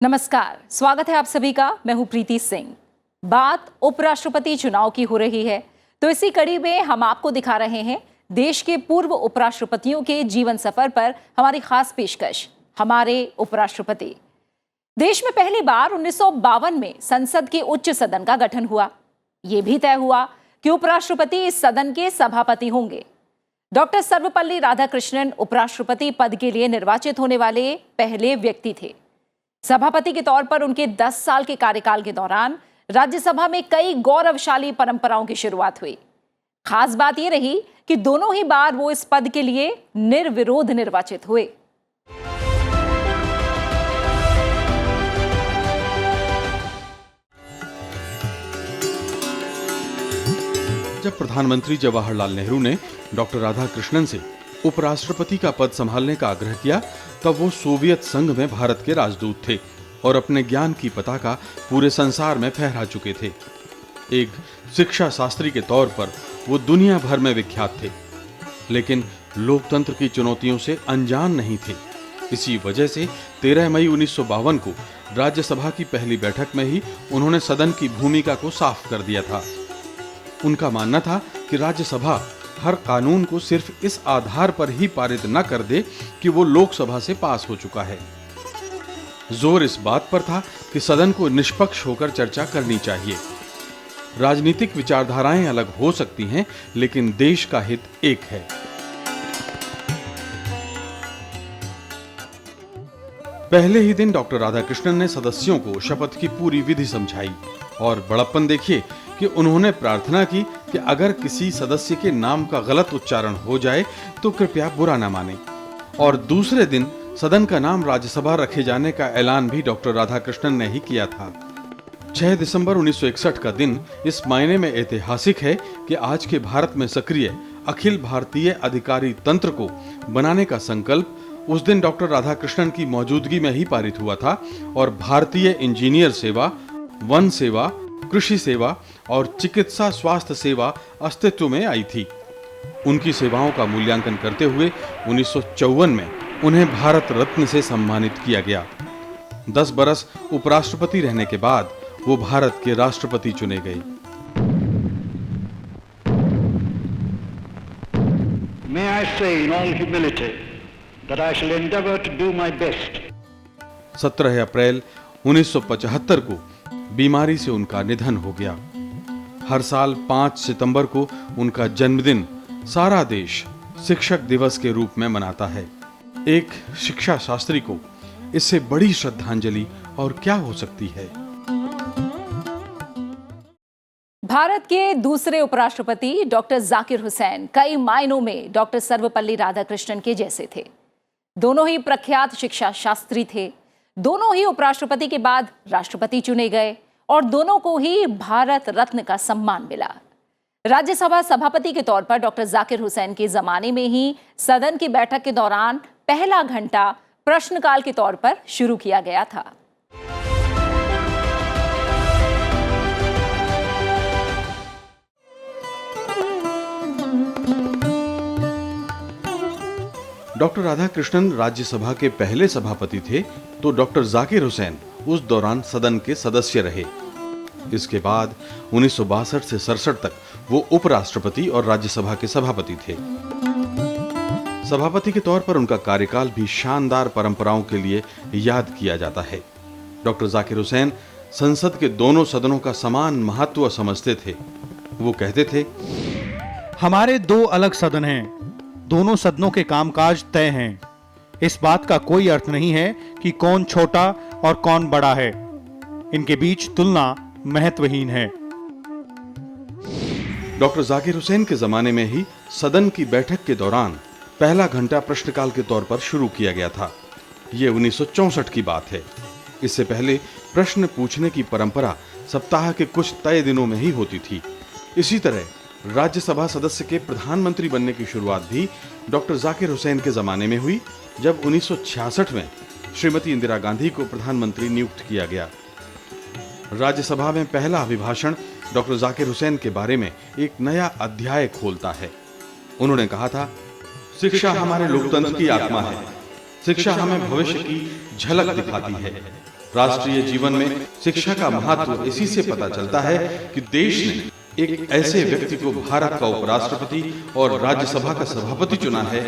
नमस्कार, स्वागत है आप सभी का। मैं हूं प्रीति सिंह। बात उपराष्ट्रपति चुनाव की हो रही है, तो इसी कड़ी में हम आपको दिखा रहे हैं देश के पूर्व उपराष्ट्रपतियों के जीवन सफर पर हमारी खास पेशकश, हमारे उपराष्ट्रपति। देश में पहली बार 1952 में संसद के उच्च सदन का गठन हुआ। यह भी तय हुआ कि उपराष्ट्रपति इस सदन के सभापति होंगे। डॉक्टर सर्वपल्ली राधाकृष्णन उपराष्ट्रपति पद के लिए निर्वाचित होने वाले पहले व्यक्ति थे। सभापति के तौर पर उनके 10 साल के कार्यकाल के दौरान राज्यसभा में कई गौरवशाली परंपराओं की शुरुआत हुई। खास बात यह रही कि दोनों ही बार वो इस पद के लिए निर्विरोध निर्वाचित हुए। जब प्रधानमंत्री जवाहरलाल नेहरू ने डॉक्टर राधाकृष्णन से उपराष्ट्रपति का पद संभालने का आग्रह किया, तब वो सोवियत संघ में भारत के राजदूत थे और अपने ज्ञान की पताका पूरे संसार में फहरा चुके थे। एक शिक्षा शास्त्री के तौर पर वो दुनिया भर में विख्यात थे, लेकिन लोकतंत्र की चुनौतियों से अनजान नहीं थे। इसी वजह से 13 मई 1952 को राज्यसभा की पहली बैठक में ही उन्होंने सदन की भूमिका को साफ कर दिया था। उनका मानना था कि राज्यसभा हर कानून को सिर्फ इस आधार पर ही पारित न कर दे कि वो लोकसभा से पास हो चुका है। जोर इस बात पर था कि सदन को निष्पक्ष होकर चर्चा करनी चाहिए। राजनीतिक विचारधाराएं अलग हो सकती हैं, लेकिन देश का हित एक है। पहले ही दिन डॉक्टर राधाकृष्णन ने सदस्यों को शपथ की पूरी विधि समझाई और बड़प्पन देखिए कि उन्होंने प्रार्थना की कि अगर किसी सदस्य के नाम का गलत उच्चारण हो जाए तो कृपया बुरा न माने। और दूसरे दिन सदन का नाम राज्यसभा रखे जाने का ऐलान भी डॉक्टर राधाकृष्णन ने ही किया था। 6 दिसंबर 1961 का दिन इस मायने में ऐतिहासिक है कि आज के भारत में सक्रिय अखिल भारतीय अधिकारी तंत्र को बनाने का संकल्प उस दिन डॉक्टर राधाकृष्णन की मौजूदगी में ही पारित हुआ था और भारतीय इंजीनियर सेवा, वन सेवा, कृषि सेवा और चिकित्सा स्वास्थ्य सेवा अस्तित्व में आई थी। उनकी सेवाओं का मूल्यांकन करते हुए 1954 में उन्हें भारत रत्न से सम्मानित किया गया। 10 बरस उपराष्ट्रपति रहने के बाद वो भारत के राष्ट्रपति चुने गए। May I say in all humility that I shall endeavor to do my best. 17 अप्रैल 1975 को बीमारी से उनका निधन हो गया। हर साल 5 सितंबर को उनका जन्मदिन सारा देश शिक्षक दिवस के रूप में मनाता है। एक शिक्षा शास्त्री को इससे बड़ी श्रद्धांजलि और क्या हो सकती है। भारत के दूसरे उपराष्ट्रपति डॉक्टर जाकिर हुसैन कई मायनों में डॉक्टर सर्वपल्ली राधाकृष्णन के जैसे थे। दोनों ही प्रख्यात शिक्षा शास्त्री थे। दोनों ही उपराष्ट्रपति के बाद राष्ट्रपति चुने गए और दोनों को ही भारत रत्न का सम्मान मिला। राज्यसभा सभापति के तौर पर डॉक्टर जाकिर हुसैन के जमाने में ही सदन की बैठक के दौरान पहला घंटा प्रश्नकाल के तौर पर शुरू किया गया था। डॉक्टर राधाकृष्णन राज्यसभा के पहले सभापति थे, तो डॉक्टर जाकिर हुसैन उस दौरान सदन के सदस्य रहे। इसके बाद 1962 से 67 तक वो उपराष्ट्रपति और राज्यसभा के सभापति थे। सभापति के तौर पर उनका कार्यकाल भी शानदार परंपराओं के लिए याद किया जाता है। डॉक्टर जाकिर हुसैन संसद के दोनों सदनों का समान महत्व समझते थे। वो कहते थे, हमारे 2 अलग सदन हैं, दोनों सदनों के कामकाज तय हैं। इस बात का कोई अर्थ नहीं है कि कौन छोटा और कौन बड़ा है। इनके बीच तुलना महत्वहीन है। डॉक्टर जाकिर हुसैन के जमाने में ही सदन की बैठक के दौरान पहला घंटा प्रश्नकाल के तौर पर शुरू किया गया था। ये 1964 की बात है। इससे पहले प्रश्न पूछने की परंपरा सप्ताह के कुछ तय दिनों में ही होती थी। इसी तरह राज्यसभा सदस्य के प्रधानमंत्री बनने की शुरुआत भी डॉक्टर जाकिर हुसैन के जमाने में हुई, जब 1966 में श्रीमती इंदिरा गांधी को प्रधानमंत्री नियुक्त किया गया। राज्यसभा में पहला अभिभाषण डॉक्टर जाकिर हुसैन के बारे में एक नया अध्याय खोलता है। उन्होंने कहा था, शिक्षा हमारे लोकतंत्र की आत्मा है। शिक्षा हमें भविष्य की झलक दिखाती है। राष्ट्रीय जीवन में शिक्षा का महत्व इसी से पता चलता है कि देश ने एक ऐसे व्यक्ति को भारत का उपराष्ट्रपति और राज्यसभा का सभापति चुना है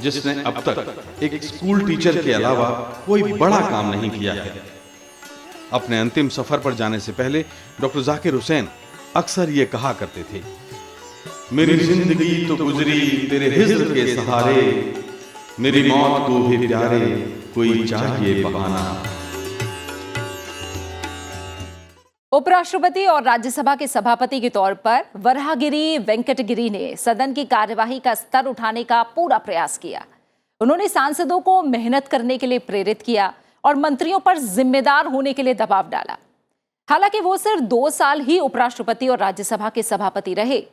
जिसने अब तक एक स्कूल टीचर के अलावा कोई बड़ा काम नहीं किया है। अपने अंतिम सफर पर जाने से पहले डॉक्टर जाकिर हुसैन अक्सर ये कहा करते थे, मेरी जिंदगी तो गुजरी तेरे हिज्र के सहारे, मेरी मौत को भी प्यारे कोई चाहिए बहाना। उपराष्ट्रपति और राज्यसभा के सभापति के तौर पर वराहगिरी वेंकटगिरी ने सदन की कार्यवाही का स्तर उठाने का पूरा प्रयास किया। उन्होंने सांसदों को मेहनत करने के लिए प्रेरित किया और मंत्रियों पर जिम्मेदार होने के लिए दबाव डाला। हालांकि वो सिर्फ 2 साल ही उपराष्ट्रपति और राज्यसभा के सभापति रहे।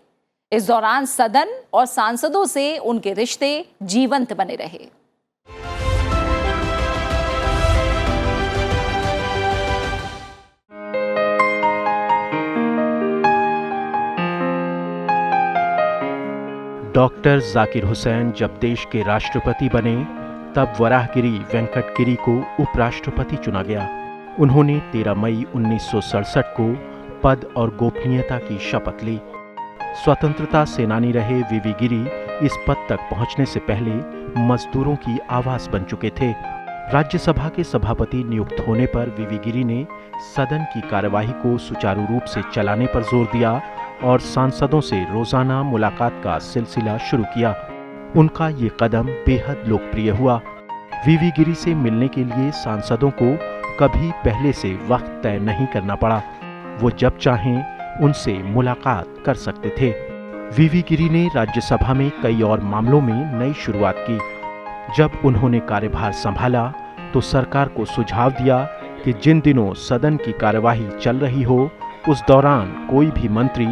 इस दौरान सदन और सांसदों से उनके रिश्ते जीवंत बने रहे। डॉक्टर जाकिर हुसैन जब देश के राष्ट्रपति बने तब वराहगिरी वेंकटगिरी को उपराष्ट्रपति चुना गया। उन्होंने 13 मई 1967 को पद और गोपनीयता की शपथ ली। स्वतंत्रता सेनानी रहे वीवी गिरी इस पद तक पहुंचने से पहले मजदूरों की आवाज बन चुके थे। राज्यसभा के सभापति नियुक्त होने पर वीवी गिरी ने सदन की कार्यवाही को सुचारू रूप से चलाने पर जोर दिया और सांसदों से रोजाना मुलाकात का सिलसिला शुरू किया। उनका ये कदम बेहद लोकप्रिय हुआ। वीवी गिरी से मिलने के लिए सांसदों को कभी पहले से वक्त तय नहीं करना पड़ा। वो जब चाहें उनसे मुलाकात कर सकते थे। वीवी गिरी ने राज्यसभा में कई और मामलों में नई शुरुआत की। जब उन्होंने कार्यभार संभाला तो सरकार को सुझाव दिया कि जिन दिनों सदन की कार्यवाही चल रही हो उस दौरान कोई भी मंत्री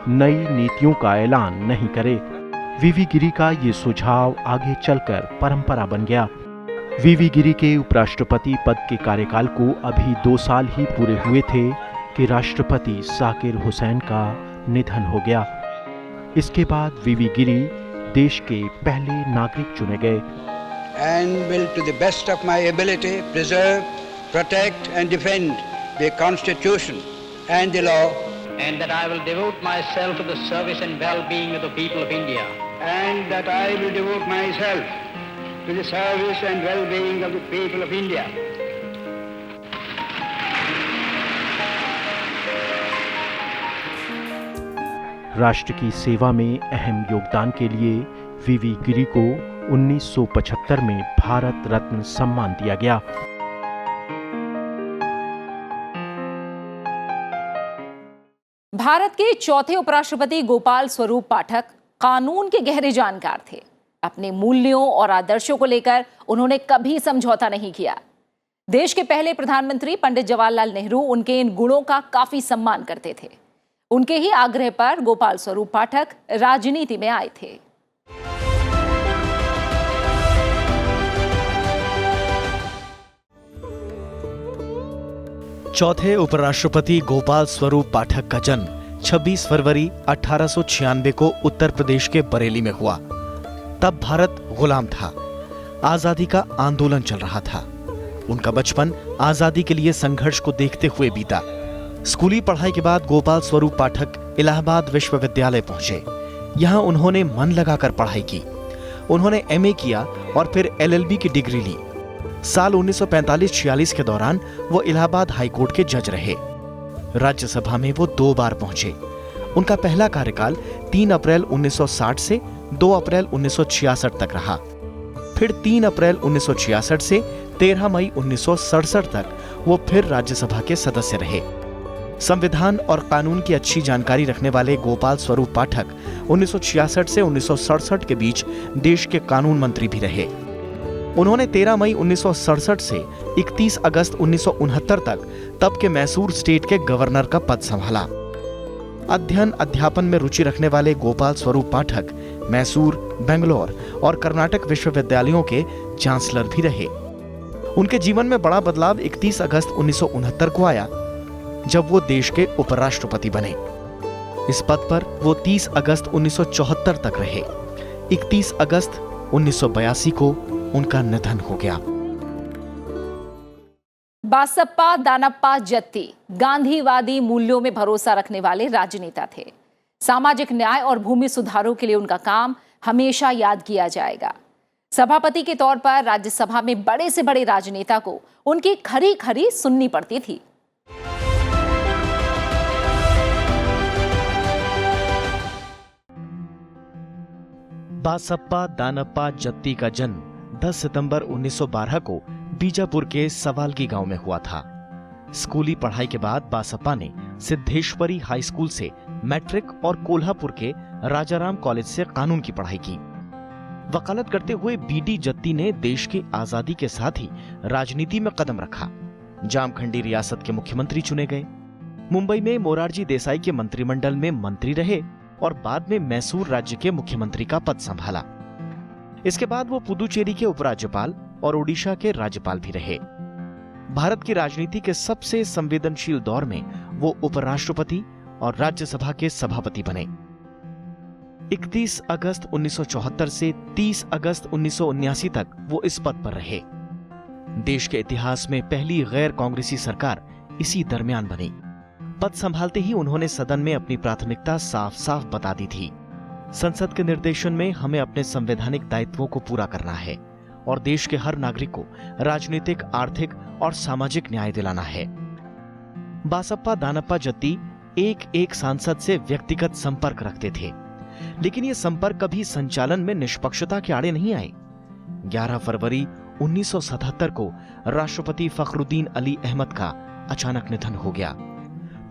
नई नीतियों का ऐलान नहीं करे। वीवी गिरी का ये सुझाव आगे चलकर परंपरा बन गया। वीवी गिरी के उपराष्ट्रपति पद के कार्यकाल को अभी 2 साल ही पूरे हुए थे कि राष्ट्रपति जाकिर हुसैन का निधन हो गया। इसके बाद वीवी गिरी देश के पहले नागरिक चुने गए। And will to the best of my ability preserve, protect and defend the Constitution and the law. And that I will devote myself to the service and well-being of the people of India. And that I will devote myself to the service and well-being of the people of India. राष्ट्र की सेवा में अहम योगदान के लिए वीवी गिरी को 1975 में भारत रत्न सम्मान दिया गया। भारत के चौथे उपराष्ट्रपति गोपाल स्वरूप पाठक कानून के गहरे जानकार थे। अपने मूल्यों और आदर्शों को लेकर उन्होंने कभी समझौता नहीं किया। देश के पहले प्रधानमंत्री पंडित जवाहरलाल नेहरू उनके इन गुणों का काफी सम्मान करते थे। उनके ही आग्रह पर गोपाल स्वरूप पाठक राजनीति में आए थे। चौथे उपराष्ट्रपति गोपाल स्वरूप पाठक का जन्म 26 फरवरी 1896 को उत्तर प्रदेश के बरेली में हुआ। तब भारत गुलाम था। आजादी का आंदोलन चल रहा था। उनका बचपन आजादी के लिए संघर्ष को देखते हुए बीता। स्कूली पढ़ाई के बाद गोपाल स्वरूप पाठक इलाहाबाद विश्वविद्यालय पहुंचे। यहां उन्होंने मन लगाकर पढ़ाई की। उन्होंने एमए किया और फिर एलएलबी की डिग्री ली। साल 1945-46 के दौरान वो इलाहाबाद हाईकोर्ट के जज रहे। राज्यसभा में वो 2 बार पहुंचे। उनका पहला कार्यकाल 3 अप्रैल 1960 से 2 अप्रैल 1966 तक रहा। फिर 3 अप्रैल 1966 से 13 मई 1967 तक वो फिर राज्यसभा के सदस्य रहे। संविधान और कानून की अच्छी जानकारी रखने वाले गोपाल स्वरूप पाठक 1966 से 1967 के बीच देश के कानून मंत्री भी रहे। उन्होंने 13 मई 1967 से 31 अगस्त 1969 तक तब के मैसूर स्टेट के गवर्नर का पद संभाला। अध्ययन अध्यापन में रुचि रखने वाले गोपाल स्वरूप पाठक मैसूर, बेंगलोर और कर्नाटक विश्वविद्यालयों के चांसलर भी रहे। उनके जीवन में बड़ा बदलाव 31 अगस्त 1969 को आया जब वो देश के उपराष्ट्रपति बने। इस पद पर वो 30 अगस्त 1974 तक रहे। 31 अगस्त 1982 को उनका निधन हो गया। बासप्पा दानप्पा जत्ती गांधीवादी मूल्यों में भरोसा रखने वाले राजनेता थे। सामाजिक न्याय और भूमि सुधारों के लिए उनका काम हमेशा याद किया जाएगा। सभापति के तौर पर राज्यसभा में बड़े से बड़े राजनेता को उनकी खरी खरी सुननी पड़ती थी। बासप्पा दानप्पा जत्ती का जन्म 10 सितंबर 1912 को बीजापुर के सवालगी गांव में हुआ था। स्कूली पढ़ाई के बाद बासप्पा ने सिद्धेश्वरी हाई स्कूल से मैट्रिक और कोल्हापुर के राजाराम कॉलेज से कानून की पढ़ाई की। वकालत करते हुए बीडी जत्ती ने देश की आजादी के साथ ही राजनीति में कदम रखा। जामखंडी रियासत के मुख्यमंत्री चुने गए। मुंबई में मोरारजी देसाई के मंत्रिमंडल में मंत्री रहे और बाद में मैसूर राज्य के मुख्यमंत्री का पद संभाला। इसके बाद वो पुदुचेरी के उपराज्यपाल और ओडिशा के राज्यपाल भी रहे। भारत की राजनीति के सबसे संवेदनशील दौर में वो उपराष्ट्रपति और राज्यसभा के सभापति बने। 31 अगस्त 1974 से 30 अगस्त 1979 तक वो इस पद पर रहे। देश के इतिहास में पहली गैर कांग्रेसी सरकार इसी दरमियान बनी। पद संभालते ही उन्होंने सदन में अपनी प्राथमिकता साफ साफ बता दी थी। संसद के निर्देशन में हमें अपने संवैधानिक दायित्वों को पूरा करना है और देश के हर नागरिक को राजनीतिक, आर्थिक और सामाजिक न्याय दिलाना है। बासप्पा दानप्पा जत्ती एक सांसद से व्यक्तिगत संपर्क रखते थे, लेकिन ये संपर्क कभी संचालन में निष्पक्षता के आड़े नहीं आए। 11 फरवरी 1977 को राष्ट्रपति फखरुद्दीन अली अहमद का अचानक निधन हो गया,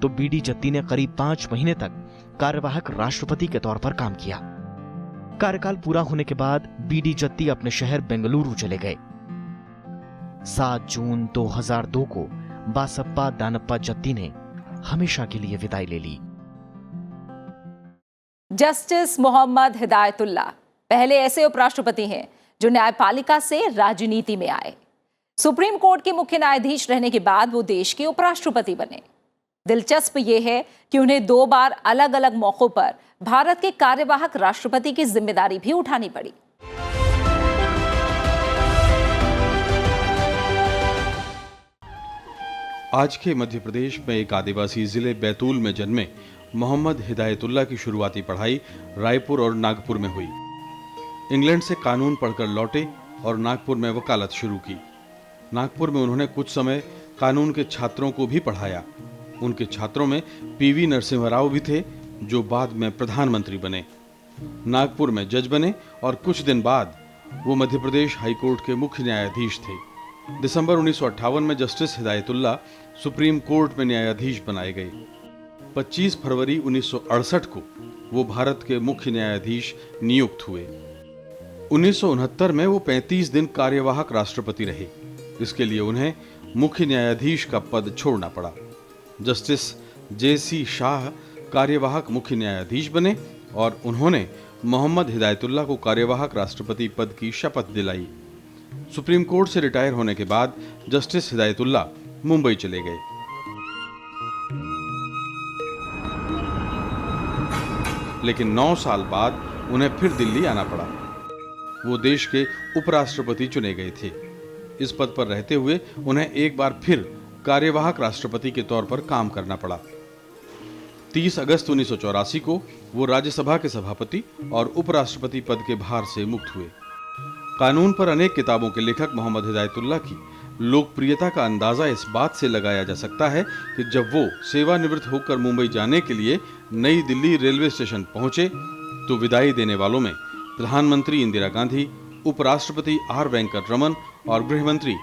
तो बीडी जत्ती ने करीब 5 महीने तक कार्यवाहक राष्ट्रपति के तौर पर काम किया। कार्यकाल पूरा होने के बाद बीडी जत्ती अपने शहर बेंगलुरु चले गए। 7 जून 2002 को बासप्पा दानप्पा जत्ती ने हमेशा के लिए विदाई ले ली। जस्टिस मोहम्मद हिदायतुल्ला पहले ऐसे उपराष्ट्रपति हैं जो न्यायपालिका से राजनीति में आए। सुप्रीम कोर्ट के मुख्य न्यायाधीश रहने के बाद वो देश के उपराष्ट्रपति बने। दिलचस्प ये है कि उन्हें 2 बार अलग अलग मौकों पर भारत के कार्यवाहक राष्ट्रपति की जिम्मेदारी भी उठानी पड़ी। आज के मध्य प्रदेश में एक आदिवासी जिले बैतूल में जन्मे मोहम्मद हिदायतुल्ला की शुरुआती पढ़ाई रायपुर और नागपुर में हुई। इंग्लैंड से कानून पढ़कर लौटे और नागपुर में वकालत शुरू की। नागपुर में उन्होंने कुछ समय कानून के छात्रों को भी पढ़ाया। उनके छात्रों में पीवी नरसिम्हा राव भी थे, जो बाद में प्रधानमंत्री बने। नागपुर में जज बने और कुछ दिन बाद वो मध्य प्रदेश हाईकोर्ट के मुख्य न्यायाधीश थे। दिसंबर 1958 में जस्टिस हिदायतुल्ला सुप्रीम कोर्ट में न्यायाधीश बनाए गए। 25 फरवरी 1968 को वो भारत के मुख्य न्यायाधीश नियुक्त हुए। 1969 में वो 35 दिन कार्यवाहक राष्ट्रपति रहे। इसके लिए उन्हें मुख्य न्यायाधीश का पद छोड़ना पड़ा। Justice JC. शाह कार्यवाहक मुख्य न्यायाधीश बने और उन्होंने मोहम्मद हिदायतुल्ला को कार्यवाहक राष्ट्रपति पद की शपथ दिलाई। सुप्रीम कोर्ट से रिटायर होने के बाद जस्टिस हिदायतुल्ला मुंबई चले गए। लेकिन 9 साल बाद उन्हें फिर दिल्ली आना पड़ा। वो देश के उपराष्ट्रपति चुने गए थे। इस पद पर रहते हुए उन्हें एक बार फिर कार्यवाहक राष्ट्रपति के तौर पर काम करना पड़ा। 30 अगस्त 1984 को वो राज्यसभा के सभापति और उपराष्ट्रपति पद के भार से मुक्त हुए। कानून पर अनेक किताबों के लेखक मोहम्मद हिदायतुल्ला की लोकप्रियता का अंदाजा इस बात से लगाया जा सकता है कि जब वो सेवानिवृत्त होकर मुंबई जाने के लिए नई दिल्ली रेलवे स्टेशन पहुंचे तो विदाई देने वालों में प्रधानमंत्री इंदिरा गांधी, उपराष्ट्रपति आर वेंकट रमन और गृहमंत्री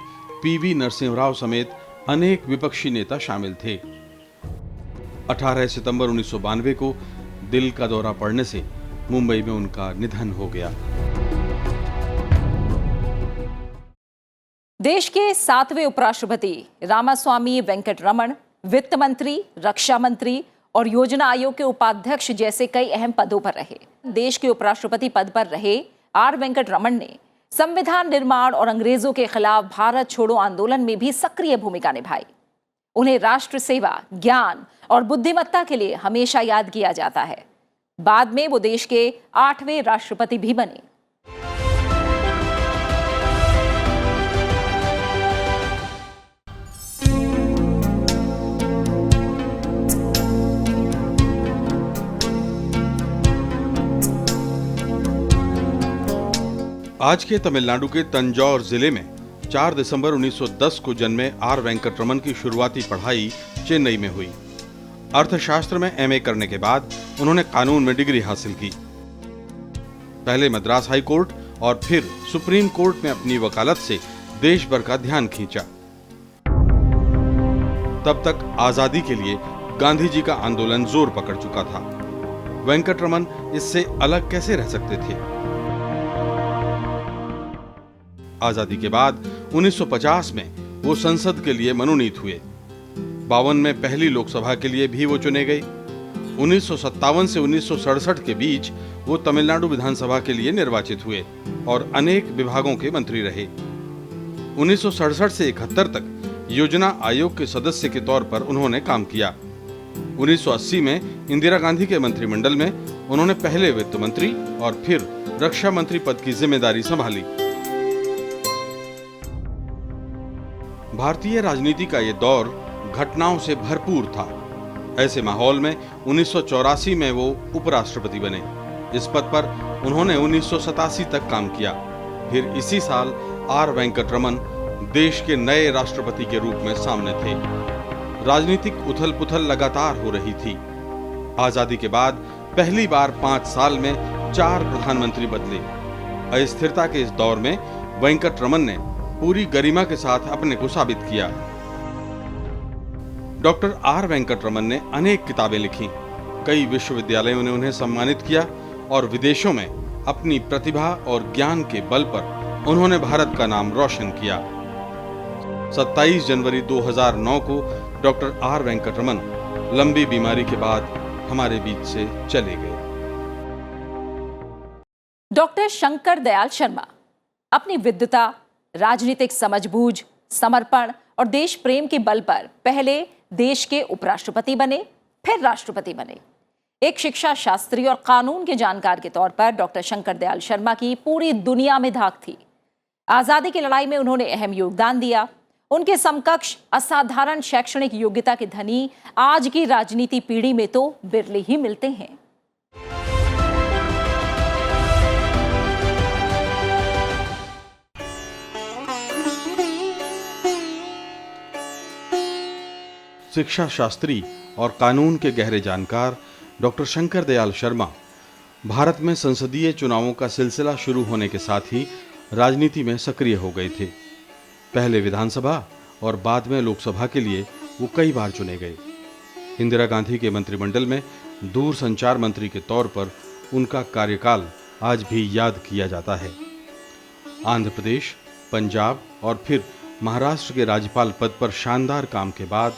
पीवी नरसिम्हा राव समेत अनेक विपक्षी नेता शामिल थे। 18 सितंबर 1992 को दिल का दौरा पड़ने से मुंबई में उनका निधन हो गया। देश के 7वें उपराष्ट्रपति रामास्वामी वेंकटरमण वित्त मंत्री, रक्षा मंत्री और योजना आयोग के उपाध्यक्ष जैसे कई अहम पदों पर रहे। देश के उपराष्ट्रपति पद पर रहे आर वेंकटरमण ने संविधान निर्माण और अंग्रेजों के खिलाफ भारत छोड़ो आंदोलन में भी सक्रिय भूमिका निभाई। उन्हें राष्ट्र सेवा, ज्ञान और बुद्धिमत्ता के लिए हमेशा याद किया जाता है। बाद में वो देश के 8वें राष्ट्रपति भी बने। आज के तमिलनाडु के तंजौर जिले में 4 दिसंबर 1910 को जन्मे आर वेंकटरमन की शुरुआती पढ़ाई चेन्नई में हुई। अर्थशास्त्र में एमए करने के बाद उन्होंने कानून में डिग्री हासिल की। पहले मद्रास हाई कोर्ट और फिर सुप्रीम कोर्ट में अपनी वकालत से देश भर का ध्यान खींचा। तब तक आजादी के लिए गांधी जी का आंदोलन जोर पकड़ चुका था। वेंकटरमन इससे अलग कैसे रह सकते थे? आजादी के बाद 1950 में वो संसद के लिए मनोनीत हुए। 52 में पहली लोकसभा के लिए भी वो चुने गए। 1957 से 1967 के बीच वो तमिलनाडु विधानसभा के लिए निर्वाचित हुए और अनेक विभागों के मंत्री रहे। 1967 से 71 तक योजना आयोग के सदस्य के तौर पर उन्होंने काम किया। 1980 में इंदिरा गांधी के मंत्रिमंडल में उन्होंने पहले वित्त मंत्री और फिर रक्षा मंत्री पद की जिम्मेदारी संभाली। भारतीय राजनीति का ये दौर घटनाओं से भरपूर था। ऐसे माहौल में 1984 में वो उपराष्ट्रपति बने। इस पद पर उन्होंने 1987 तक काम किया। फिर इसी साल आर वेंकटरमन देश के नए राष्ट्रपति के रूप में सामने थे। राजनीतिक उथल-पुथल लगातार हो रही थी। आजादी के बाद पहली बार 5 साल में 4 प्रधानमंत्री बदले। अस्थिरता के इस दौर में वेंकटरमन ने पूरी गरिमा के साथ अपने को साबित किया। डॉक्टर आर वेंकटरमन ने अनेक किताबें लिखी। कई विश्वविद्यालयों ने उन्हें सम्मानित किया और विदेशों में अपनी प्रतिभा और ज्ञान के बल पर उन्होंने भारत का नाम रोशन किया। 27 जनवरी 2009 को डॉक्टर आर वेंकटरमन लंबी बीमारी के बाद हमारे बीच से चले गए। डॉक्टर शंकर दयाल शर्मा अपनी विद्वता, राजनीतिक समझबूझ, समर्पण और देश प्रेम के बल पर पहले देश के उपराष्ट्रपति बने, फिर राष्ट्रपति बने। एक शिक्षा शास्त्री और कानून के जानकार के तौर पर डॉक्टर शंकर दयाल शर्मा की पूरी दुनिया में धाक थी। आजादी की लड़ाई में उन्होंने अहम योगदान दिया। उनके समकक्ष असाधारण शैक्षणिक योग्यता के धनी आज की राजनीति पीढ़ी में तो बिरले ही मिलते हैं। शिक्षा शास्त्री और कानून के गहरे जानकार डॉक्टर शंकर दयाल शर्मा भारत में संसदीय चुनावों का सिलसिला शुरू होने के साथ ही राजनीति में सक्रिय हो गए थे। पहले विधानसभा और बाद में लोकसभा के लिए वो कई बार चुने गए। इंदिरा गांधी के मंत्रिमंडल में दूरसंचार मंत्री के तौर पर उनका कार्यकाल आज भी याद किया जाता है। आंध्र प्रदेश, पंजाब और फिर महाराष्ट्र के राज्यपाल पद पर शानदार काम के बाद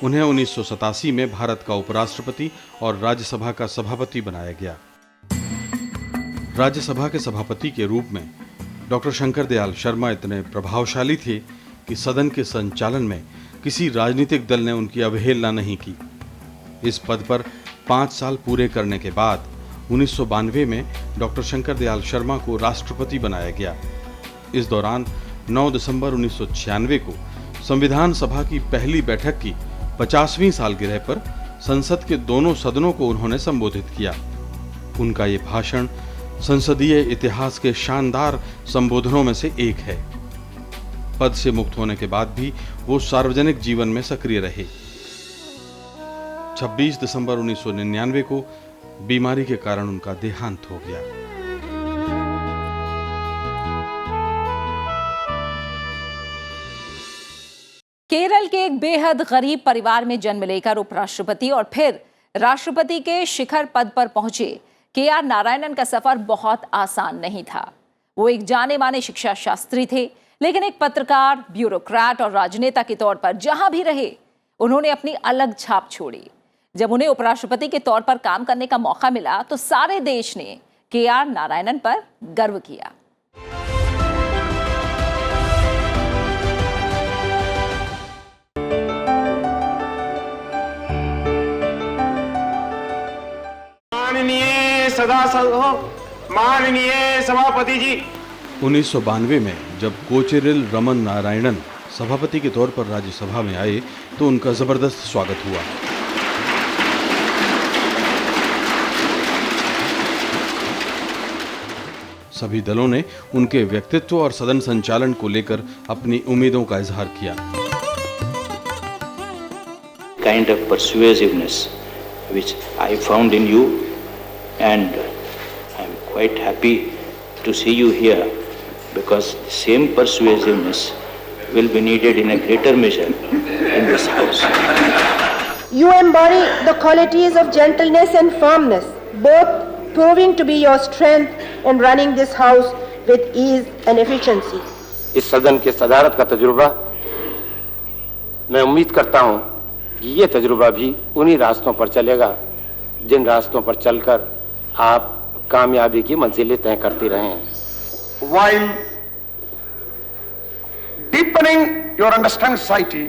उन्हें 1987 में भारत का उपराष्ट्रपति और राज्यसभा का सभापति बनाया गया। राज्यसभा के सभापति के रूप में डॉक्टर शंकर दयाल शर्मा इतने प्रभावशाली थे कि सदन के संचालन में किसी राजनीतिक दल ने उनकी अवहेलना नहीं की। इस पद पर 5 साल पूरे करने के बाद 1992 में डॉक्टर शंकर दयाल शर्मा को राष्ट्रपति बनाया गया। इस दौरान 9 दिसंबर 1996 को संविधान सभा की पहली बैठक की 50वीं सालगिरह पर संसद के दोनों सदनों को उन्होंने संबोधित किया। उनका ये भाषण संसदीय इतिहास के शानदार संबोधनों में से एक है। पद से मुक्त होने के बाद भी वो सार्वजनिक जीवन में सक्रिय रहे। 26 दिसंबर 1999 को बीमारी के कारण उनका देहांत हो गया। केरल के एक बेहद गरीब परिवार में जन्म लेकर उपराष्ट्रपति और फिर राष्ट्रपति के शिखर पद पर पहुंचे के.आर. नारायणन का सफर बहुत आसान नहीं था। वो एक जाने माने शिक्षा शास्त्री थे, लेकिन एक पत्रकार, ब्यूरोक्रेट और राजनेता के तौर पर जहां भी रहे उन्होंने अपनी अलग छाप छोड़ी। जब उन्हें उपराष्ट्रपति के तौर पर काम करने का मौका मिला तो सारे देश ने के.आर. नारायणन पर गर्व किया। माननीय सभापति जी। 1992 में जब कोचेरिल रमन नारायणन सभापति के तौर पर राज्यसभा में आए तो उनका जबरदस्त स्वागत हुआ। सभी दलों ने उनके व्यक्तित्व और सदन संचालन को लेकर अपनी उम्मीदों का इजहार किया। Kind of persuasiveness which I found in you, and I'm quite happy to see you here, because the same persuasiveness will be needed in a greater measure in this house. You embody the qualities of gentleness and firmness, both proving to be your strength in running this house with ease and efficiency. इस सदन के सदारत का तजुर्बा, मैं उम्मीद करता हूं कि ये तजुर्बा भी उन्हीं रास्तों पर चलेगा जिन रास्तों पर चलकर आप कामयाबी की मंजिलें तय करते रहे हैं। While deepening your understanding society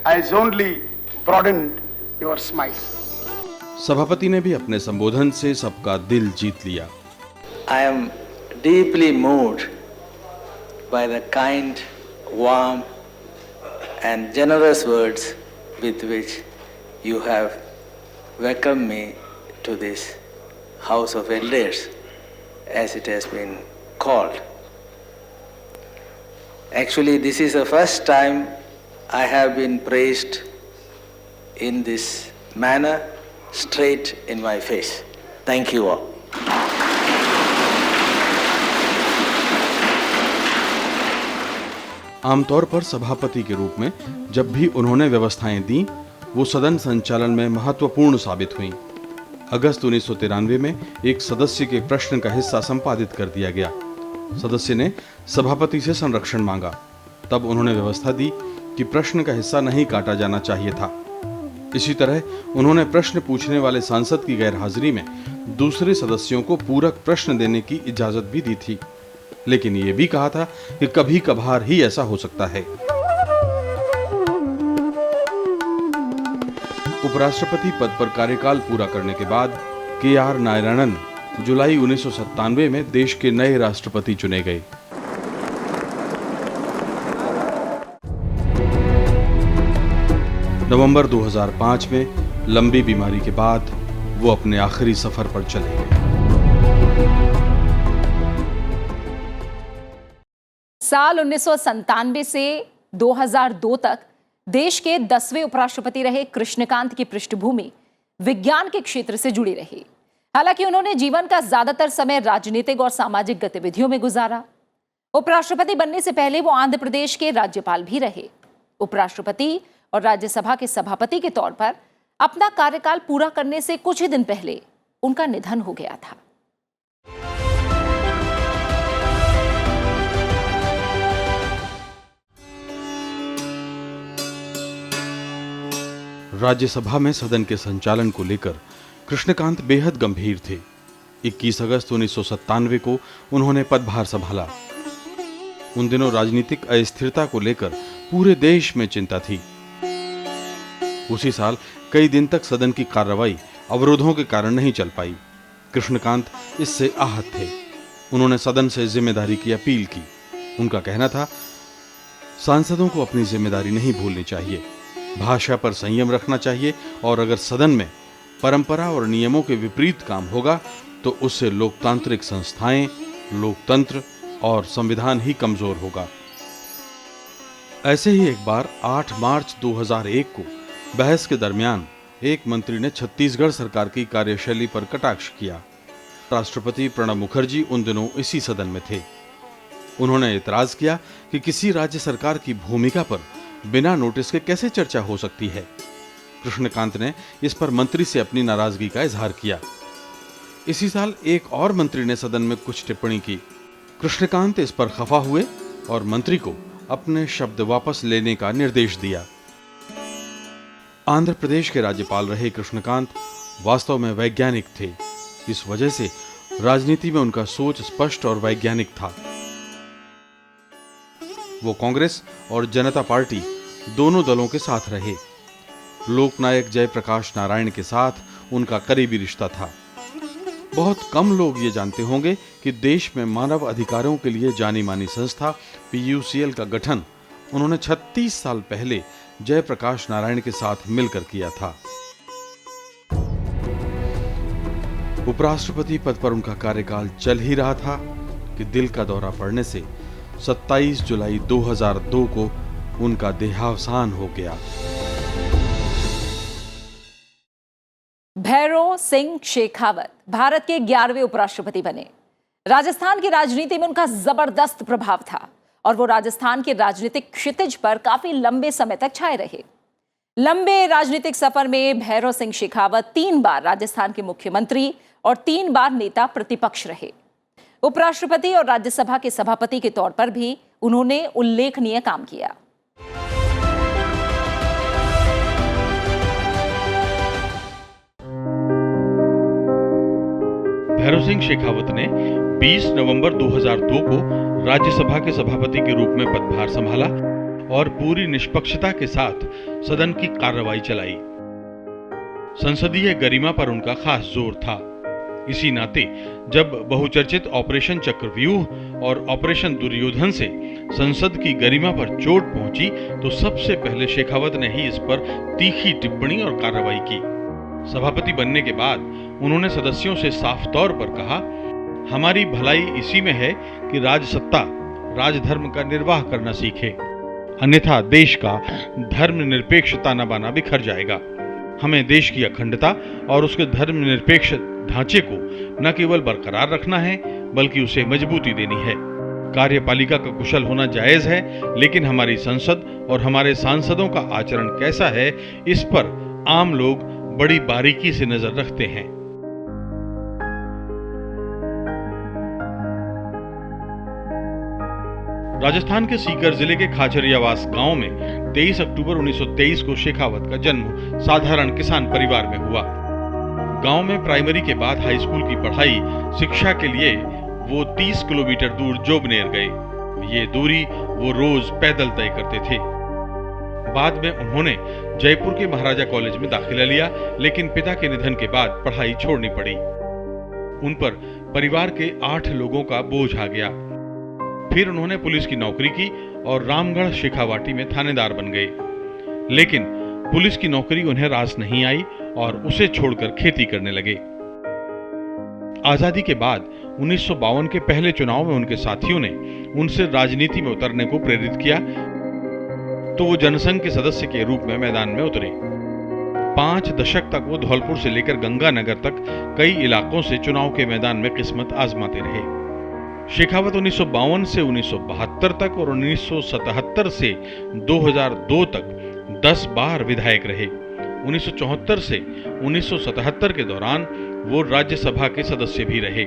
has only broadened your smiles. सभापति ने भी अपने संबोधन से सबका दिल जीत लिया। I am deeply moved by the kind, warm and generous words with which you have welcomed me to this House of Elders, as it has been called. Actually, this is the first time I have been praised in this manner, straight in my face. Thank you all. आमतौर पर सभापति के रूप में जब भी उन्होंने व्यवस्थाएं दी, वो सदन संचालन में महत्वपूर्ण साबित हुईं। अगस्त 1993 में एक सदस्य के प्रश्न का हिस्सा संपादित कर दिया गया। सदस्य ने सभापति से संरक्षण मांगा। तब उन्होंने व्यवस्था दी कि प्रश्न का हिस्सा नहीं काटा जाना चाहिए था। इसी तरह उन्होंने प्रश्न पूछने वाले सांसद की गैरहाजिरी में दूसरे सदस्यों को पूरक प्रश्न देने की इजाजत भी दी थी, लेकिन ये भी कहा था कि कभी कभार ही ऐसा हो सकता है। उपराष्ट्रपति पद पर कार्यकाल पूरा करने के बाद के.आर. नारायणन जुलाई 1997 में देश के नए राष्ट्रपति चुने गए। नवंबर 2005 में लंबी बीमारी के बाद वो अपने आखिरी सफर पर चले गए। साल 1997 से 2002 तक देश के 10वें उपराष्ट्रपति रहे कृष्णकांत की पृष्ठभूमि विज्ञान के क्षेत्र से जुड़ी रही। हालांकि उन्होंने जीवन का ज्यादातर समय राजनीतिक और सामाजिक गतिविधियों में गुजारा। उपराष्ट्रपति बनने से पहले वो आंध्र प्रदेश के राज्यपाल भी रहे। उपराष्ट्रपति और राज्यसभा के सभापति के तौर पर अपना कार्यकाल पूरा करने से कुछ ही दिन पहले उनका निधन हो गया था। राज्यसभा में सदन के संचालन को लेकर कृष्णकांत बेहद गंभीर थे। 21 अगस्त 1997 को उन्होंने पदभार संभाला। उन दिनों राजनीतिक अस्थिरता को लेकर पूरे देश में चिंता थी। उसी साल कई दिन तक सदन की कार्रवाई अवरोधों के कारण नहीं चल पाई। कृष्णकांत इससे आहत थे। उन्होंने सदन से जिम्मेदारी की अपील की। उनका कहना था, सांसदों को अपनी जिम्मेदारी नहीं भूलनी चाहिए, भाषा पर संयम रखना चाहिए, और अगर सदन में परंपरा और नियमों के विपरीत काम होगा तो उससे लोकतांत्रिक संस्थाएं, लोकतंत्र और संविधान ही कमजोर होगा। ऐसे ही एक बार 8 मार्च 2001 को बहस के दरमियान एक मंत्री ने छत्तीसगढ़ सरकार की कार्यशैली पर कटाक्ष किया। राष्ट्रपति प्रणब मुखर्जी उन दिनों इसी सदन में थे। उन्होंने इतराज किया कि किसी राज्य सरकार की भूमिका पर बिना नोटिस के कैसे चर्चा हो सकती है। कृष्णकांत ने इस पर मंत्री से अपनी नाराजगी का इजहार किया। इसी साल एक और मंत्री ने सदन में कुछ टिप्पणी की। कृष्णकांत इस पर खफा हुए और मंत्री को अपने शब्द वापस लेने का निर्देश दिया। आंध्र प्रदेश के राज्यपाल रहे कृष्णकांत वास्तव में वैज्ञानिक थे। इस वजह से राजनीति में उनका सोच स्पष्ट और वैज्ञानिक था। वो कांग्रेस और जनता पार्टी दोनों दलों के साथ रहे। लोकनायक जयप्रकाश नारायण के साथ उनका करीबी रिश्ता था। बहुत कम लोग ये जानते होंगे कि देश में मानव अधिकारों के लिए जानी मानी संस्था PUCL का गठन उन्होंने 36 साल पहले जयप्रकाश नारायण के साथ मिलकर किया था। उपराष्ट्रपति पद पर उनका कार्यकाल चल ही रहा था कि दिल का दौरा पड़ने से 27 जुलाई 2002 को उनका देहावसान हो गया। भैरव सिंह शेखावत भारत के 11वें उपराष्ट्रपति बने। राजस्थान की राजनीति में उनका जबरदस्त प्रभाव था और वो राजस्थान के राजनीतिक क्षितिज पर काफी लंबे समय तक छाए रहे। लंबे राजनीतिक सफर में भैरव सिंह शेखावत 3 बार राजस्थान के मुख्यमंत्री और 3 बार नेता प्रतिपक्ष रहे। उपराष्ट्रपति और राज्यसभा के सभापति के तौर पर भी उन्होंने उल्लेखनीय काम किया। भैरव सिंह शेखावत ने 20 नवंबर 2002 को राज्यसभा के सभापति के रूप में पदभार संभाला और पूरी निष्पक्षता के साथ सदन की कार्रवाई चलाई। संसदीय गरिमा पर उनका खास जोर था। इसी नाते जब बहुचर्चित ऑपरेशन चक्रव्यूह और ऑपरेशन दुर्योधन से संसद की गरिमा पर चोट पहुंची तो सबसे पहले शेखावत ने ही इस पर तीखी टिप्पणी और कार्रवाई की। सभापति बनने के बाद उन्होंने सदस्यों से साफ तौर पर कहा, हमारी भलाई इसी में है कि राजसत्ता राजधर्म का निर्वाह करना सीखे, अन्यथा देश का धर्मनिरपेक्ष ताना बाना बिखर जाएगा। हमें देश की अखंडता और उसके धर्मनिरपेक्ष ढांचे को न केवल बरकरार रखना है बल्कि उसे मजबूती देनी है। कार्यपालिका का कुशल होना जायज है, लेकिन हमारी संसद और हमारे सांसदों का आचरण कैसा है इस पर आम लोग बड़ी बारीकी से नजर रखते हैं। राजस्थान के सीकर जिले के खाचरियावास गांव में 23 अक्टूबर 1923 को शेखावत का जन्म साधारण किसान परिवार में हुआ। गांव में प्राइमरी के बाद हाई स्कूल की पढ़ाई शिक्षा के लिए वो 30 किलोमीटर दूर जोबनेर गए। ये दूरी वो रोज पैदल तय करते थे। बाद में उन्होंने जयपुर के महाराजा कॉलेज में दाखिला लिया, लेकिन पिता के निधन के बाद पढ़ाई छोड़नी पड़ी। उन पर परिवार के 8 लोगों का बोझ आ गया। फिर उन्होंने पुलिस की नौकरी की और रामगढ़ शेखावाटी में थानेदार बन गए, लेकिन पुलिस की नौकरी उन्हें रास नहीं आई और उसे छोड़कर खेती करने लगे। आजादी के बाद 1952 के पहले चुनाव में उनके साथियों ने उनसे राजनीति में उतरने को प्रेरित किया, तो वो जनसंघ के सदस्य के रूप में मैदान में उतरे। 5 दशक तक वो धौलपुर से लेकर गंगानगर तक कई इलाकों से चुनाव के मैदान में किस्मत आजमाते रहे। शेखावत 1952 से 1972 तक और 1977 से 2002 तक 10 बार विधायक रहे। 1974 से 1977 के दौरान वो राज्यसभा के सदस्य भी रहे।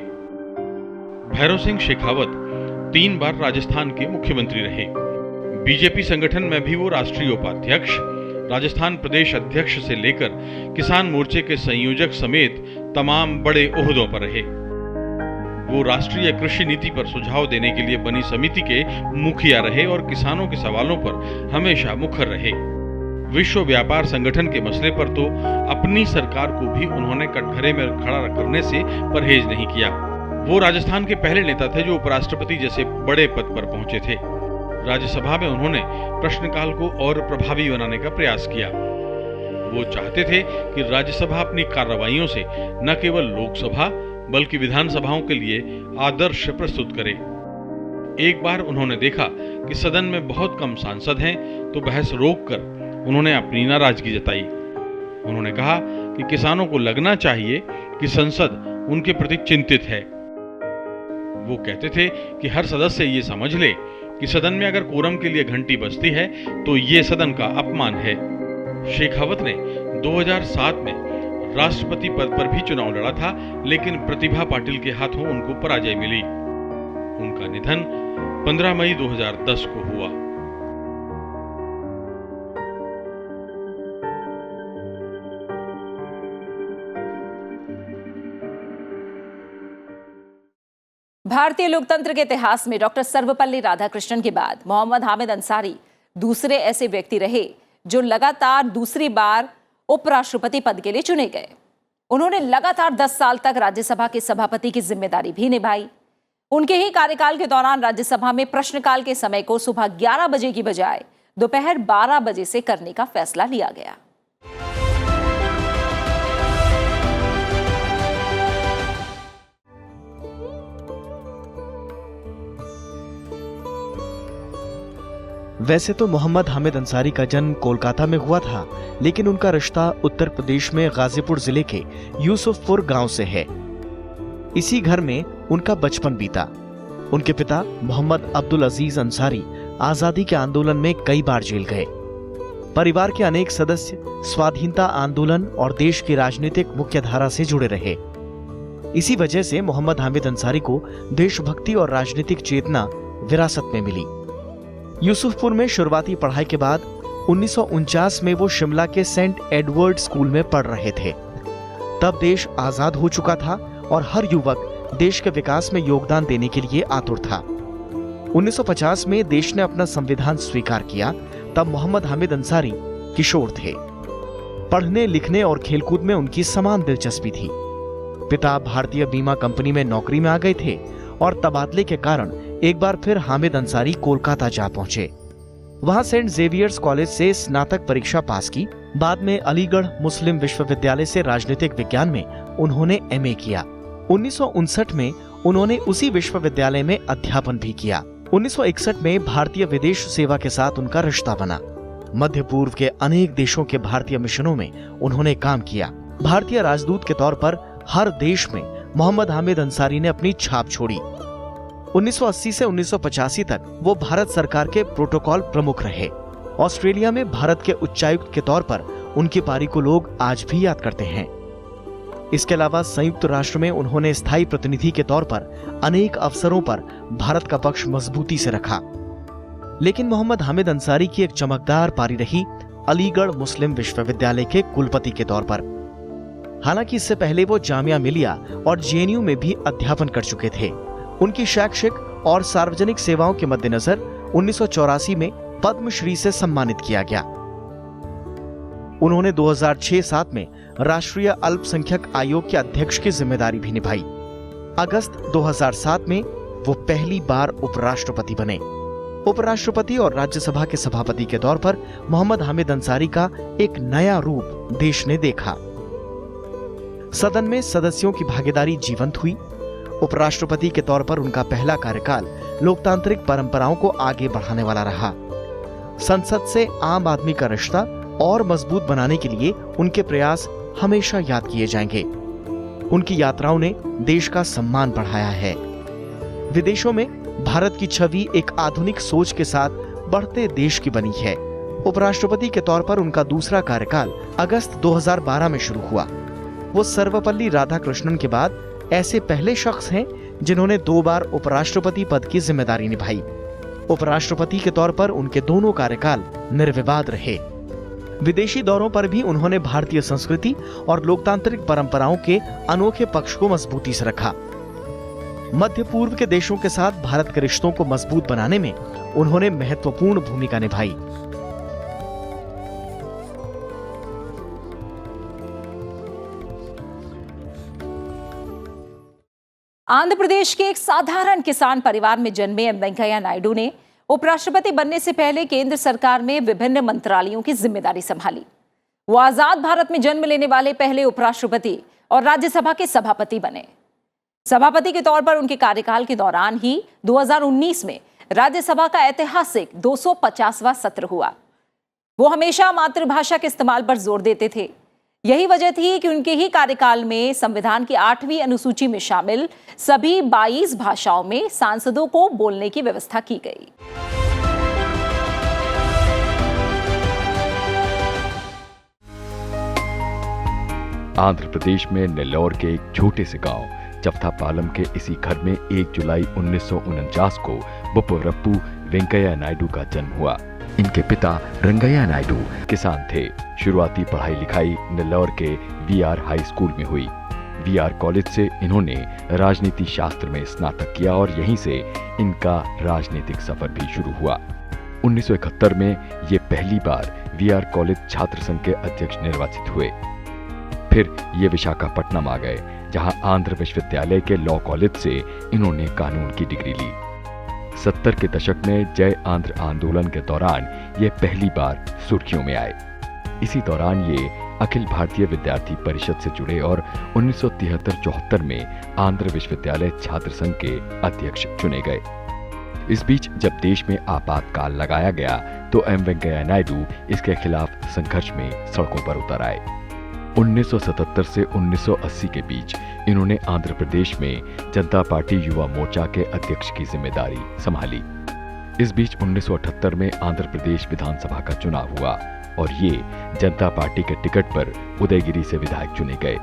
भैरव सिंह शेखावत 3 बार राजस्थान के मुख्यमंत्री रहे। बीजेपी संगठन में भी वो राष्ट्रीय उपाध्यक्ष, राजस्थान प्रदेश अध्यक्ष से लेकर किसान मोर्चे के संयोजक समेत तमाम बड़े ओहदों पर रहे। वो राष्ट्रीय कृषि नीति पर सुझाव देने के लिए बनी समिति के मुखिया रहे और किसानों के सवालों पर हमेशा मुखर रहे। विश्व व्यापार संगठन के मसले पर तो अपनी सरकार को भी उन्होंने कटघरे में खड़ा करने से परहेज नहीं किया। वो राजस्थान के पहले नेता थे जो उपराष्ट्रपति जैसे बड़े पद पर पहुंचे थे। राज्यसभा में उन्होंने प्रश्नकाल को और प्रभावी बनाने का प्रयास किया। वो चाहते थे कि राज्यसभा अपनी कार्रवाइयों से न केवल लोकसभा बल्कि विधानसभाओं के लिए आदर्श प्रस्तुत करे। एक बार उन्होंने देखा कि सदन में बहुत कम सांसद हैं, तो बहस रोककर उन्होंने अपनी नाराजगी जताई। उन्होंने कहा कि किसानों को लगना चाहिए कि संसद उनके प्रति चिंतित है। वो कहते थे कि हर सदस्य ये समझ ले कि सदन में अगर कोरम के लिए घंटी बजती है तो ये सदन का अपमान है। शेखावत ने 2007 में राष्ट्रपति पद पर भी चुनाव लड़ा था, लेकिन प्रतिभा पाटिल के हाथों उनको पराजय मिली। उनका निधन 15 मई 2010 को हुआ। भारतीय लोकतंत्र के इतिहास में डॉक्टर सर्वपल्ली राधाकृष्णन के बाद मोहम्मद हामिद अंसारी दूसरे ऐसे व्यक्ति रहे जो लगातार दूसरी बार उपराष्ट्रपति पद के लिए चुने गए। उन्होंने लगातार 10 साल तक राज्यसभा के सभापति की जिम्मेदारी भी निभाई। उनके ही कार्यकाल के दौरान राज्यसभा में प्रश्नकाल के समय को सुबह 11 बजे की बजाय दोपहर 12 बजे से करने का फैसला लिया गया। वैसे तो मोहम्मद हामिद अंसारी का जन्म कोलकाता में हुआ था, लेकिन उनका रिश्ता उत्तर प्रदेश में गाजीपुर जिले के यूसुफपुर गांव से है। इसी घर में उनका बचपन बीता। उनके पिता मोहम्मद अब्दुल अजीज अंसारी आजादी के आंदोलन में कई बार जेल गए। परिवार के अनेक सदस्य स्वाधीनता आंदोलन और देश की राजनीतिक मुख्यधारा से जुड़े रहे। इसी वजह से मोहम्मद हामिद अंसारी को देशभक्ति और राजनीतिक चेतना विरासत में मिली। यूसुफपुर में शुरुआती पढ़ाई के बाद 1949 में वो शिमला के सेंट एडवर्ड स्कूल में पढ़ रहे थे। तब देश आजाद हो चुका था और हर युवक देश के विकास में योगदान देने के लिए आतुर था। 1950 में देश ने अपना संविधान स्वीकार किया। तब मोहम्मद हामिद अंसारी किशोर थे। पढ़ने लिखने और खेलकूद में उनकी समान दिलचस्पी थी। पिता भारतीय बीमा कंपनी में नौकरी में आ गए थे और तबादले के कारण एक बार फिर हामिद अंसारी कोलकाता जा पहुंचे। वहां सेंट जेवियर्स कॉलेज से स्नातक परीक्षा पास की। बाद में अलीगढ़ मुस्लिम विश्वविद्यालय से राजनीतिक विज्ञान में उन्होंने एमए किया। 1959 में उन्होंने उसी विश्वविद्यालय में अध्यापन भी किया। 1961 में भारतीय विदेश सेवा के साथ उनका रिश्ता बना। मध्य पूर्व के अनेक देशों के भारतीय मिशनों में उन्होंने काम किया। भारतीय राजदूत के तौर पर हर देश में मोहम्मद हामिद अंसारी ने अपनी छाप छोड़ी। 1980 से 1985 तक वो भारत सरकार के प्रोटोकॉल प्रमुख रहे। ऑस्ट्रेलिया में भारत के उच्चायुक्त के तौर पर उनकी पारी को लोग आज भी याद करते हैं। इसके अलावा संयुक्त राष्ट्र में उन्होंने स्थायी प्रतिनिधि के तौर पर अनेक अवसरों पर भारत का पक्ष मजबूती से रखा। लेकिन मोहम्मद हामिद अंसारी की एक चमकदार पारी रही अलीगढ़ मुस्लिम विश्वविद्यालय के कुलपति के तौर पर। हालांकि इससे पहले वो जामिया मिलिया और जेएनयू में भी अध्यापन कर चुके थे। उनकी शैक्षिक और सार्वजनिक सेवाओं के मद्देनजर 1984 में पद्मश्री से सम्मानित किया गया। उन्होंने 2006-07 में राष्ट्रीय अल्पसंख्यक आयोग के अध्यक्ष की जिम्मेदारी भी निभाई। अगस्त 2007 में वो पहली बार उपराष्ट्रपति बने। उपराष्ट्रपति और राज्यसभा के सभापति के तौर पर मोहम्मद हामिद अंसारी का एक नया रूप देश ने देखा। सदन में सदस्यों की भागीदारी जीवंत हुई। उपराष्ट्रपति के तौर पर उनका पहला कार्यकाल लोकतांत्रिक परंपराओं को आगे बढ़ाने वाला रहा। संसद से आम आदमी का रिश्ता और मजबूत बनाने के लिए उनके प्रयास हमेशा याद किए जाएंगे। उनकी यात्राओं ने देश का सम्मान बढ़ाया है। विदेशों में भारत की छवि एक आधुनिक सोच के साथ बढ़ते देश की बनी है। उपराष्ट्रपति के तौर पर उनका दूसरा कार्यकाल अगस्त 2012 में शुरू हुआ। वो सर्वपल्ली राधाकृष्णन के बाद ऐसे पहले शख्स हैं जिन्होंने 2 बार उपराष्ट्रपति पद की जिम्मेदारी निभाई। उपराष्ट्रपति के तौर पर उनके दोनों कार्यकाल निर्विवाद रहे। विदेशी दौरों पर भी उन्होंने भारतीय संस्कृति और लोकतांत्रिक परंपराओं के अनोखे पक्ष को मजबूती से रखा। मध्य पूर्व के देशों के साथ भारत के रिश्तों को मजबूत बनाने में उन्होंने महत्वपूर्ण भूमिका निभाई। आंध्र प्रदेश के एक साधारण किसान परिवार में जन्मे एम वेंकैया नायडू ने उपराष्ट्रपति बनने से पहले केंद्र सरकार में विभिन्न मंत्रालयों की जिम्मेदारी संभाली। वो आजाद भारत में जन्म लेने वाले पहले उपराष्ट्रपति और राज्यसभा के सभापति बने। सभापति के तौर पर उनके कार्यकाल के दौरान ही 2019 में राज्यसभा का ऐतिहासिक 250वां सत्र हुआ। वो हमेशा मातृभाषा के इस्तेमाल पर जोर देते थे। यही वजह थी कि उनके ही कार्यकाल में संविधान की 8वीं अनुसूची में शामिल सभी 22 भाषाओं में सांसदों को बोलने की व्यवस्था की गई। आंध्र प्रदेश में नेल्लौर के एक छोटे से गांव चवथापालम के इसी घर में 1 जुलाई 1949 को बुप्परप्पू वेंकैया नायडू का जन्म हुआ। इनके पिता रंगैया नायडू किसान थे। शुरुआती पढ़ाई लिखाई नेल्लौर के वीआर हाई स्कूल में हुई। वीआर कॉलेज से इन्होंने राजनीति शास्त्र में स्नातक किया और यहीं से इनका राजनीतिक सफर भी शुरू हुआ। 1971 में ये पहली बार वीआर कॉलेज छात्र संघ के अध्यक्ष निर्वाचित हुए। फिर ये विशाखापट्टनम आ गए, जहां आंध्र विश्वविद्यालय के लॉ कॉलेज से इन्होंने कानून की डिग्री ली। 70 के दशक में जय आंध्र आंदोलन के दौरान ये पहली बार सुर्खियों में आए। इसी दौरान ये अखिल भारतीय विद्यार्थी परिषद से जुड़े और 1973-74 में आंध्र विश्वविद्यालय छात्र संघ के अध्यक्ष चुने गए। इस बीच जब देश में आपातकाल लगाया गया तो एम वेंकैया नायडू इसके खिलाफ संघर्ष में सड़कों पर उतर आए। 1977 से 1980 के बीच इन्होंने आंध्र प्रदेश में जनता पार्टी युवा मोर्चा के अध्यक्ष की जिम्मेदारी संभाली। इस बीच 1978 में आंध्र प्रदेश विधानसभा का चुनाव हुआ और ये जनता पार्टी के टिकट पर उदयगिरी से विधायक चुने गए।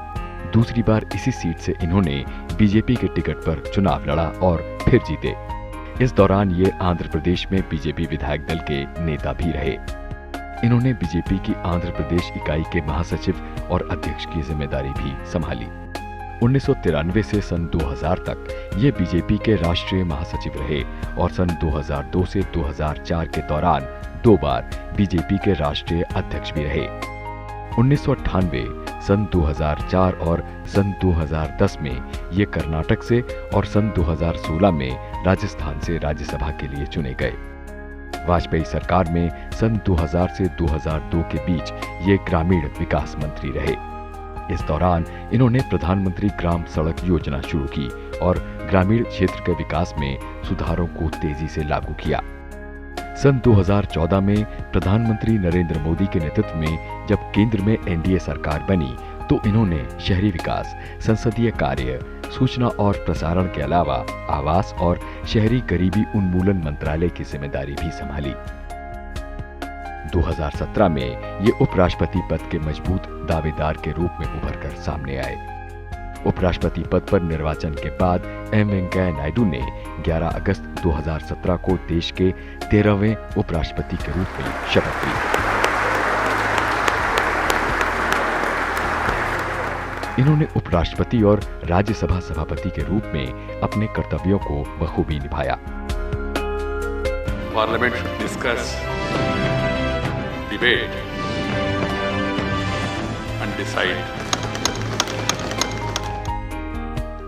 दूसरी बार इसी सीट से इन्होंने बीजेपी के टिकट पर चुनाव लड़ा और फिर जीते। इस दौरान ये आंध्र प्रदेश में बीजेपी विधायक दल के नेता भी रहे। इन्होंने बीजेपी की आंध्र प्रदेश इकाई के महासचिव और अध्यक्ष की जिम्मेदारी भी संभाली। 1993 से सन 2000 तक ये बीजेपी के राष्ट्रीय महासचिव रहे और सन 2002 से 2004 के दौरान 2 बार बीजेपी के राष्ट्रीय अध्यक्ष भी रहे। 1998, सन 2004 और सन 2010 में ये कर्नाटक से और सन 2016 में राजस्थान से राज्यसभा के लिए चुने गए। वाजपेयी सरकार में सन 2000 से 2002 के बीच ये ग्रामीण विकास मंत्री रहे। इस दौरान इन्होंने प्रधानमंत्री ग्राम सड़क योजना शुरू की और ग्रामीण क्षेत्र के विकास में सुधारों को तेजी से लागू किया। सन 2014 में प्रधानमंत्री नरेंद्र मोदी के नेतृत्व में जब केंद्र में एनडीए सरकार बनी तो इन्होंने शहरी विकास, संसदीय कार्य, सूचना और प्रसारण के अलावा आवास और शहरी गरीबी उन्मूलन मंत्रालय की जिम्मेदारी भी संभाली। 2017 में ये उपराष्ट्रपति पद के मजबूत दावेदार के रूप में उभरकर सामने आए। उपराष्ट्रपति पद पर निर्वाचन के बाद एम वेंकैया नायडू ने 11 अगस्त 2017 को देश के 13वें उपराष्ट्रपति के रूप में शपथ ली। इन्होंने उपराष्ट्रपति और राज्यसभा सभापति के रूप में अपने कर्तव्यों को बखूबी निभाया। Parliament should discuss, debate and decide.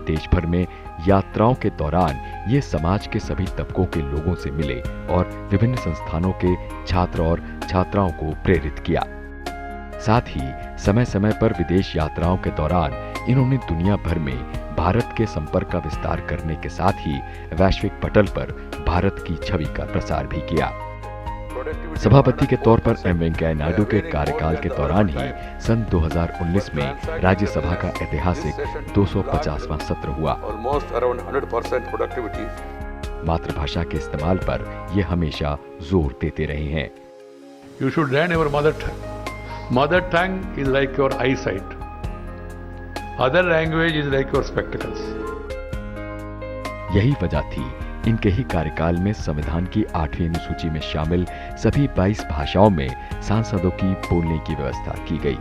देश भर में यात्राओं के दौरान ये समाज के सभी तबकों के लोगों से मिले और विभिन्न संस्थानों के छात्र और छात्राओं को प्रेरित किया। साथ ही समय समय पर विदेश यात्राओं के दौरान इन्होंने दुनिया भर में भारत के संपर्क का विस्तार करने के साथ ही वैश्विक पटल पर भारत की छवि का प्रसार भी किया। सभापति के तौर पर एम वेंकैया नायडू के कार्यकाल के दौरान ही सन 2019 में राज्यसभा का ऐतिहासिक 250वां सत्र हुआ। मातृभाषा के इस्तेमाल पर ये हमेशा जोर देते रहे हैं। You should learn your mother tongue. Mother tongue is like your eyesight. Other language is like your spectacles. यही वजह थी इनके ही कार्यकाल में संविधान की 8वीं अनुसूची में शामिल सभी 22 भाषाओं में सांसदों की बोलने की व्यवस्था की गई।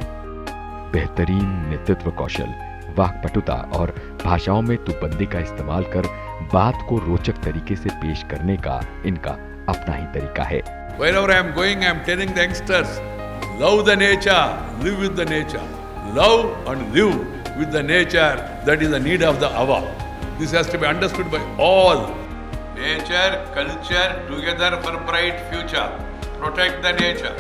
बेहतरीन नेतृत्व कौशल, वाक्पटुता और भाषाओं में तुकबंदी का इस्तेमाल कर बात को रोचक तरीके से पेश करने का इनका अपना ही तरीका है। Wherever I am going, I am telling the youngsters, love the nature, live with the nature. Love and live with the nature, that is the need of the hour. This has to be understood by all. Nature, culture, together for bright future. Protect the nature.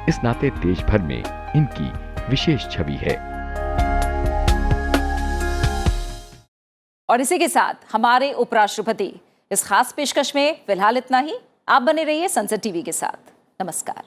इस नाते देश भर में इनकी विशेष छवि है। और इसी के साथ हमारे उपराष्ट्रपति इस खास पेशकश में फिलहाल इतना ही। आप बने रहिए संसद टीवी के साथ। नमस्कार।